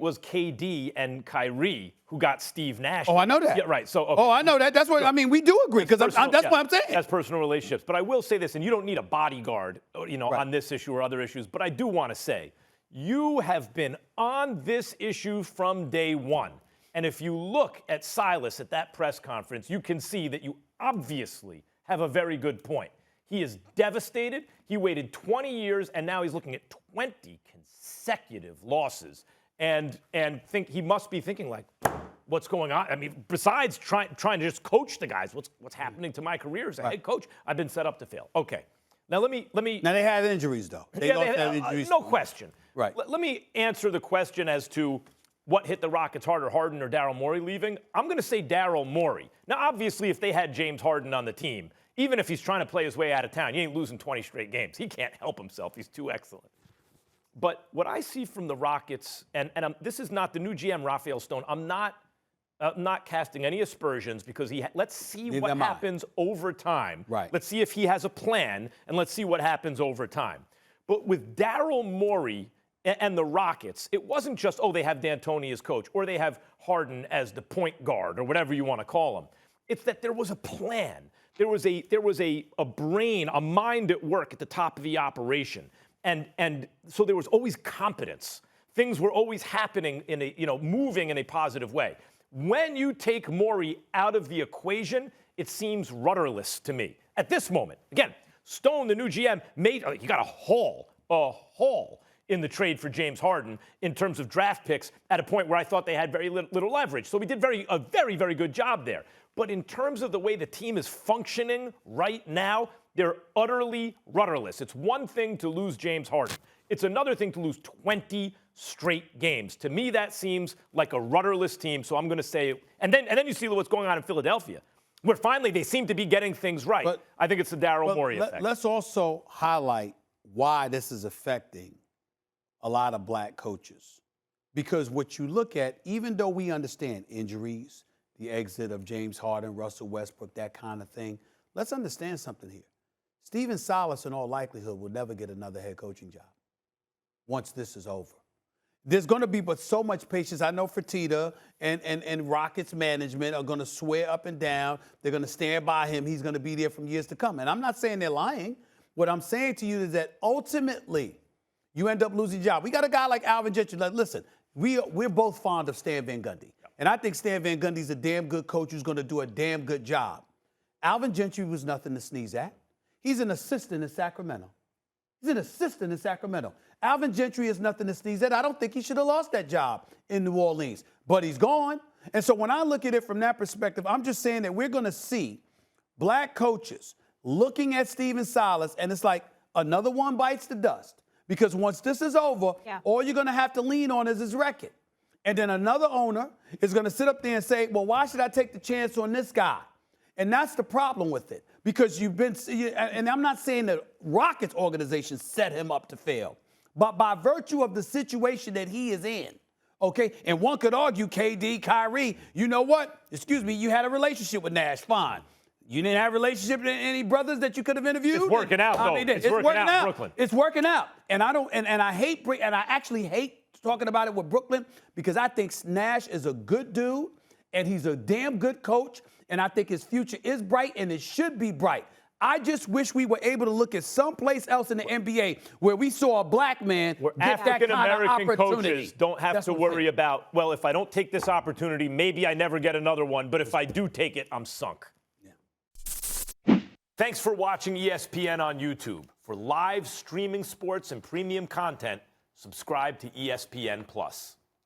was KD and Kyrie who got Steve Nash. Oh, I know that. Yeah, right. So, okay. Oh, I know that. That's what I mean. We do agree because that's what I'm saying. That's personal relationships. But I will say this, and you don't need a bodyguard, Right. on this issue or other issues. But I do want to say, you have been on this issue from day one. And if you look at Silas at that press conference, you can see that you obviously have a very good point. He is devastated. He waited 20 years, and now he's looking at 20 consecutive losses. And think he must be thinking, like, what's going on? I mean, besides trying to just coach the guys, what's happening to my career as a head coach? I've been set up to fail. Okay. Now let me. Now they had injuries though. They had injuries. No question. Right. Let me answer the question as to what hit the Rockets harder, Harden or Daryl Morey leaving. I'm going to say Daryl Morey. Now, obviously, if they had James Harden on the team, even if he's trying to play his way out of town, he ain't losing 20 straight games. He can't help himself. He's too excellent. But what I see from the Rockets, and this is not the new GM, Rafael Stone. I'm not casting any aspersions because let's see what happens over time. Right. Let's see if he has a plan, and let's see what happens over time. But with Daryl Morey and the Rockets, it wasn't just, they have D'Antoni as coach, or they have Harden as the point guard, or whatever you want to call him. It's that there was a plan. There was a brain, a mind at work at the top of the operation. And so there was always competence. Things were always happening moving in a positive way. When you take Morey out of the equation, it seems rudderless to me. At this moment, again, Stone, the new GM, he got a haul in the trade for James Harden in terms of draft picks at a point where I thought they had very little leverage. So we did a very, very good job there. But in terms of the way the team is functioning right now, they're utterly rudderless. It's one thing to lose James Harden. It's another thing to lose 20 straight games. To me, that seems like a rudderless team. So I'm going to say, and then you see what's going on in Philadelphia, where finally they seem to be getting things right. But I think it's the Daryl Morey effect. Let's also highlight why this is affecting a lot of black coaches. Because what you look at, even though we understand injuries, the exit of James Harden, Russell Westbrook, that kind of thing, let's understand something here. Stephen Silas, in all likelihood, will never get another head coaching job once this is over. There's going to be but so much patience. I know Fertitta and Rockets management are going to swear up and down. They're going to stand by him. He's going to be there from years to come. And I'm not saying they're lying. What I'm saying to you is that ultimately you end up losing your job. We got a guy like Alvin Gentry. Like, listen, we're both fond of Stan Van Gundy. And I think Stan Van Gundy's a damn good coach who's going to do a damn good job. Alvin Gentry was nothing to sneeze at. He's an assistant in Sacramento. Alvin Gentry is nothing to sneeze at. I don't think he should have lost that job in New Orleans, but he's gone. And so when I look at it from that perspective, I'm just saying that we're going to see black coaches looking at Stephen Silas, and it's like another one bites the dust. Because once this is over, all you're going to have to lean on is his record. And then another owner is going to sit up there and say, well, why should I take the chance on this guy? And that's the problem with it. Because and I'm not saying the Rockets organization set him up to fail, but by virtue of the situation that he is in, okay? And one could argue, KD, Kyrie, you know what? Excuse me, you had a relationship with Nash, fine. You didn't have a relationship with any brothers that you could have interviewed? It's working out, though. It's working out in Brooklyn. It's working out. And I actually hate talking about it with Brooklyn because I think Nash is a good dude and he's a damn good coach. And I think his future is bright, and it should be bright. I just wish we were able to look at someplace else in the NBA where we saw a black man get that kind of opportunity. African-American coaches don't have to worry about, well, if I don't take this opportunity, maybe I never get another one. But if I do take it, I'm sunk. Yeah. Thanks for watching ESPN on YouTube. For live streaming sports and premium content, subscribe to ESPN+.